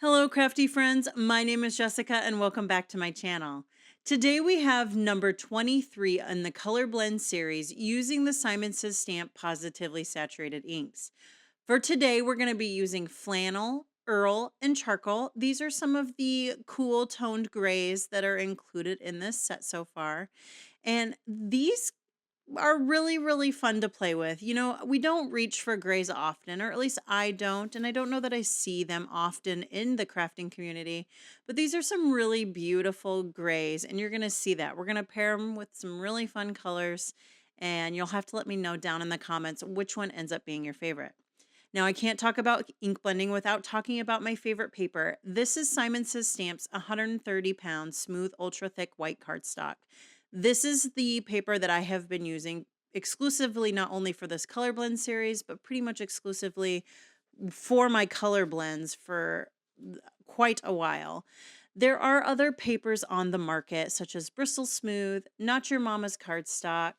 Hello, crafty friends. My name is Jessica, and welcome back to my channel. Today we have number 23 in the Color Blend series using the Simon Says Stamp Positively Saturated inks. For today, we're going to be using Flannel, Earl, and Charcoal. These are some of the cool toned grays that are included in this set so far. And these are really fun to play with. You know, we don't reach for grays often, or at least I don't, and I don't know that I see them often in the crafting community, but these are some really beautiful grays, and you're going to see that. We're going to pair them with some really fun colors, and you'll have to let me know down in the comments which one ends up being your favorite. Now, I can't talk about ink blending without talking about my favorite paper. This is Simon Says Stamps 130-pound smooth ultra thick white cardstock. This is the paper that I have been using exclusively, not only for this color blend series, but pretty much exclusively for my color blends for quite a while. There are other papers on the market, such as Bristol Smooth, Not Your Mama's Cardstock,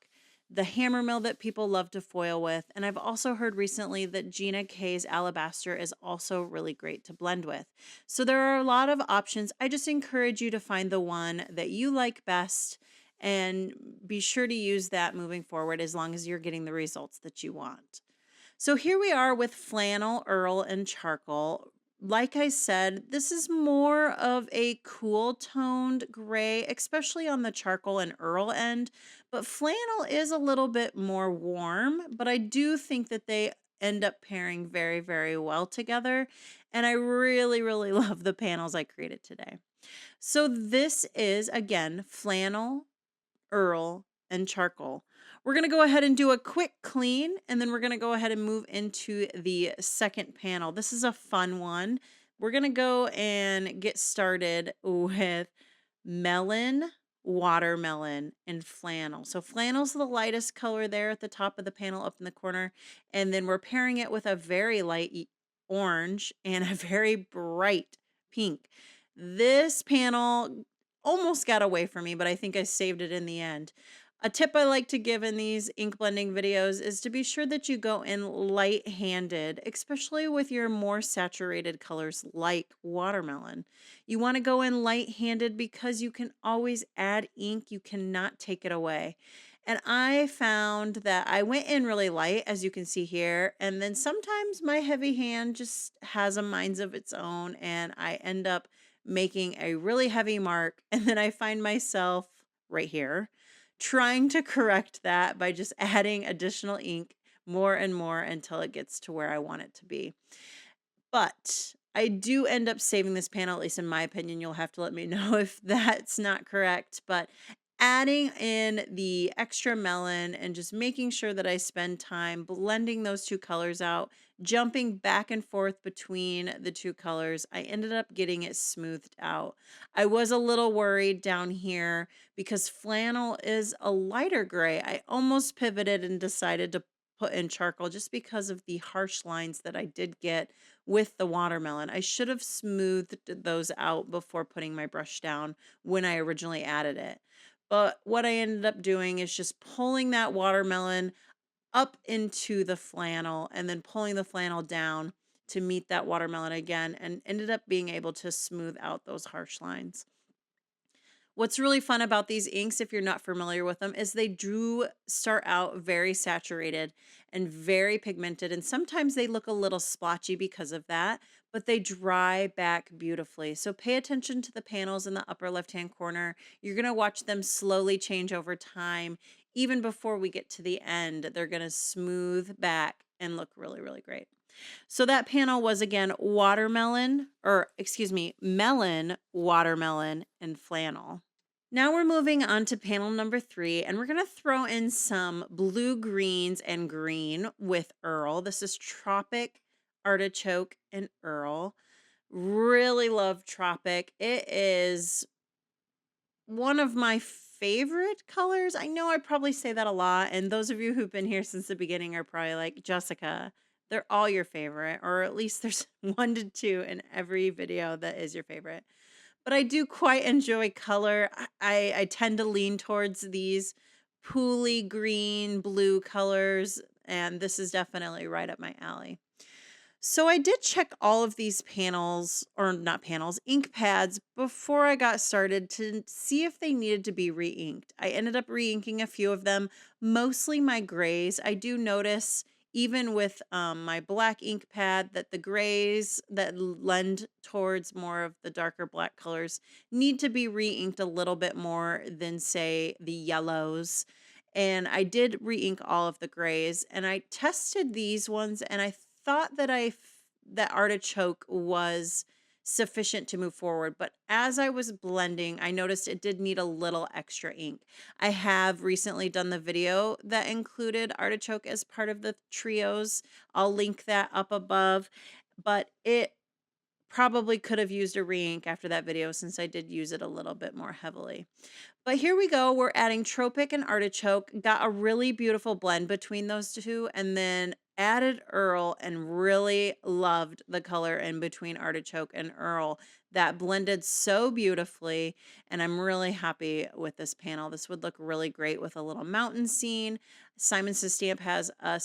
the hammer mill that people love to foil with, and I've also heard recently that Gina K's Alabaster is also really great to blend with. So there are a lot of options. I just encourage you to find the one that you like best and be sure to use that moving forward as long as you're getting the results that you want. So here we are with Flannel, Earl, and Charcoal. Like I said, this is more of a cool toned gray, especially on the Charcoal and Earl end, but Flannel is a little bit more warm, but I do think that they end up pairing very well together, and I really love the panels I created today. So this is, again, Flannel, Earl, and Charcoal. We're going to go ahead and do a quick clean, and then we're going to go ahead and move into the second panel. This is a fun one. We're going to go and get started with Melon, Watermelon, and Flannel. So Flannel's the lightest color there at the top of the panel up in the corner, and then we're pairing it with a very light orange and a very bright pink. This panel almost got away from me, but I think I saved it in the end. A tip I like to give in these ink blending videos is to be sure that you go in light-handed, especially with your more saturated colors like watermelon. You want to go in light-handed because you can always add ink. You cannot take it away. And I found that I went in really light, as you can see here, and then sometimes my heavy hand just has a minds of its own, and I end up making a really heavy mark, and then I find myself right here trying to correct that by just adding additional ink more and more until it gets to where I want it to be. But I do end up saving this panel, at least in my opinion. You'll have to let me know if that's not correct. But adding in the extra melon and just making sure that I spend time blending those two colors out, jumping back and forth between the two colors, I ended up getting it smoothed out. I was a little worried down here because flannel is a lighter gray. I almost pivoted and decided to put in charcoal just because of the harsh lines that I did get with the watermelon. I should have smoothed those out before putting my brush down when I originally added it. But what I ended up doing is just pulling that watermelon up into the flannel and then pulling the flannel down to meet that watermelon again and ended up being able to smooth out those harsh lines. What's really fun about these inks, if you're not familiar with them, is they do start out very saturated and very pigmented, and sometimes they look a little splotchy because of that, but they dry back beautifully. So pay attention to the panels in the upper left-hand corner. You're going to watch them slowly change over time. Even before we get to the end, they're going to smooth back and look really great. So that panel was again watermelon, or excuse me, melon, watermelon, and flannel. Now we're moving on to panel number 3, and we're going to throw in some blue, greens, and green with Earl. This is Tropic, Artichoke, and Earl. Really love Tropic. It is one of my favorite colors. I know I probably say that a lot, and those of you who've been here since the beginning are probably like, Jessica, they're all your favorite, or at least there's 1 to 2 in every video that is your favorite. But I do quite enjoy color. I tend to lean towards these pooly green, blue colors, and this is definitely right up my alley. So I did check all of these panels, or not panels, ink pads before I got started to see if they needed to be re-inked. I ended up re-inking a few of them, mostly my grays. I do notice even with my black ink pad that the grays that lend towards more of the darker black colors need to be re-inked a little bit more than say the yellows. And I did re-ink all of the grays, and I tested these ones, and I thought that that Artichoke was sufficient to move forward, but as I was blending, I noticed it did need a little extra ink. I have recently done the video that included Artichoke as part of the trios. I'll link that up above, but it probably could have used a re-ink after that video since I did use it a little bit more heavily. But here we go. We're adding Tropic and Artichoke. Got a really beautiful blend between those two, and then added Earl and really loved the color in between Artichoke and Earl. That blended so beautifully, and I'm really happy with this panel. This would look really great with a little mountain scene. Simon Says Stamp has a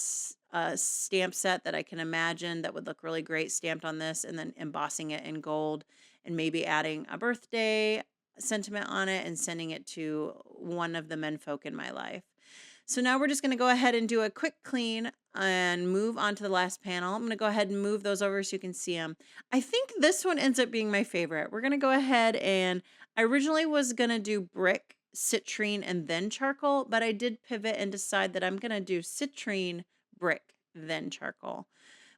stamp set that I can imagine that would look really great stamped on this, and then embossing it in gold and maybe adding a birthday sentiment on it and sending it to one of the menfolk in my life. So now we're just going to go ahead and do a quick clean and move on to the last panel. I'm going to go ahead and move those over so you can see them. I think this one ends up being my favorite. We're going to go ahead and I originally was going to do brick, citrine, and then charcoal, but I did pivot and decide that I'm going to do citrine, brick, then charcoal.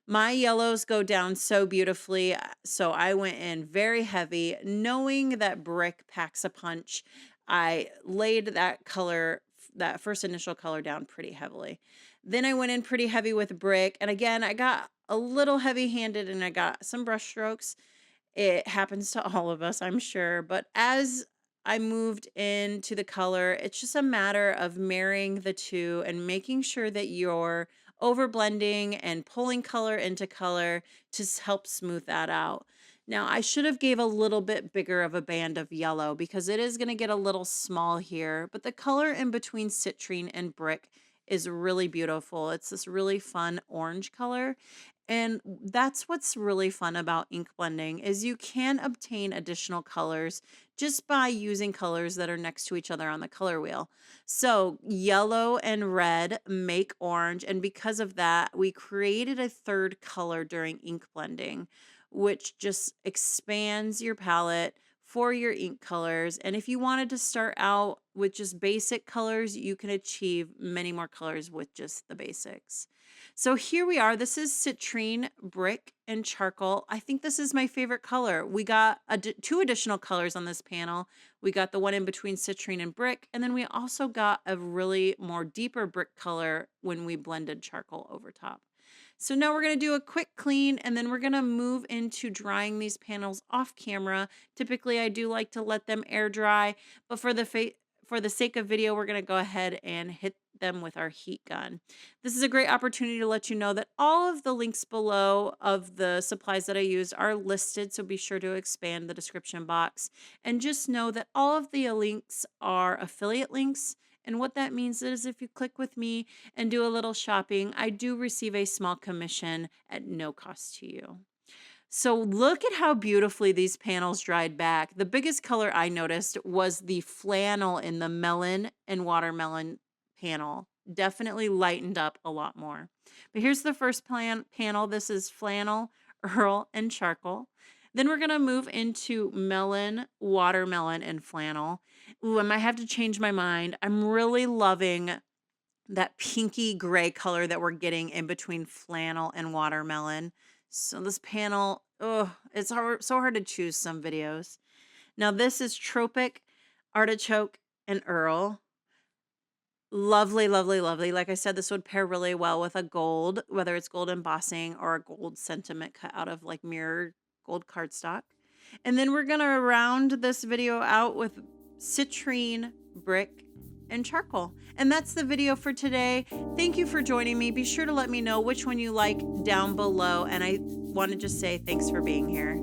My yellows go down so beautifully, so I went in very heavy, knowing that brick packs a punch. I laid that color, that first initial color, down pretty heavily. Then I went in pretty heavy with brick, and again, I got a little heavy-handed and I got some brush strokes. It happens to all of us, I'm sure, but as I moved into the color, it's just a matter of marrying the two and making sure that you're over blending and pulling color into color to help smooth that out. Now, I should have gave a little bit bigger of a band of yellow because it is going to get a little small here, but the color in between citrine and brick is really beautiful. It's this really fun orange color. And that's what's really fun about ink blending is you can obtain additional colors just by using colors that are next to each other on the color wheel. So yellow and red make orange, and because of that, we created a third color during ink blending, which just expands your palette for your ink colors. And if you wanted to start out with just basic colors, you can achieve many more colors with just the basics. So here we are. This is citrine, brick, and charcoal. I think this is my favorite color. We got two additional colors on this panel. We got the one in between citrine and brick, and then we also got a really more deeper brick color when we blended charcoal over top. So now we're going to do a quick clean, and then we're going to move into drying these panels off camera. Typically, I do like to let them air dry, but for the sake of video, we're going to go ahead and hit them with our heat gun. This is a great opportunity to let you know that all of the links below of the supplies that I used are listed, so be sure to expand the description box. And just know that all of the links are affiliate links. And what that means is if you click with me and do a little shopping, I do receive a small commission at no cost to you. So look at how beautifully these panels dried back. The biggest color I noticed was the flannel in the melon and watermelon panel. Definitely lightened up a lot more. But here's the first panel. This is flannel, Earl, and charcoal. Then we're going to move into melon, watermelon, and flannel. Ooh, I might have to change my mind. I'm really loving that pinky gray color that we're getting in between flannel and watermelon. So this panel, oh, it's so hard to choose some videos. Now this is Tropic, Artichoke, and Earl. Lovely, lovely, lovely. Like I said, this would pair really well with a gold, whether it's gold embossing or a gold sentiment cut out of like mirror gold cardstock. And then we're going to round this video out with citrine, brick, and charcoal. And that's the video for today. Thank you for joining me. Be sure to let me know which one you like down below. And I want to just say thanks for being here.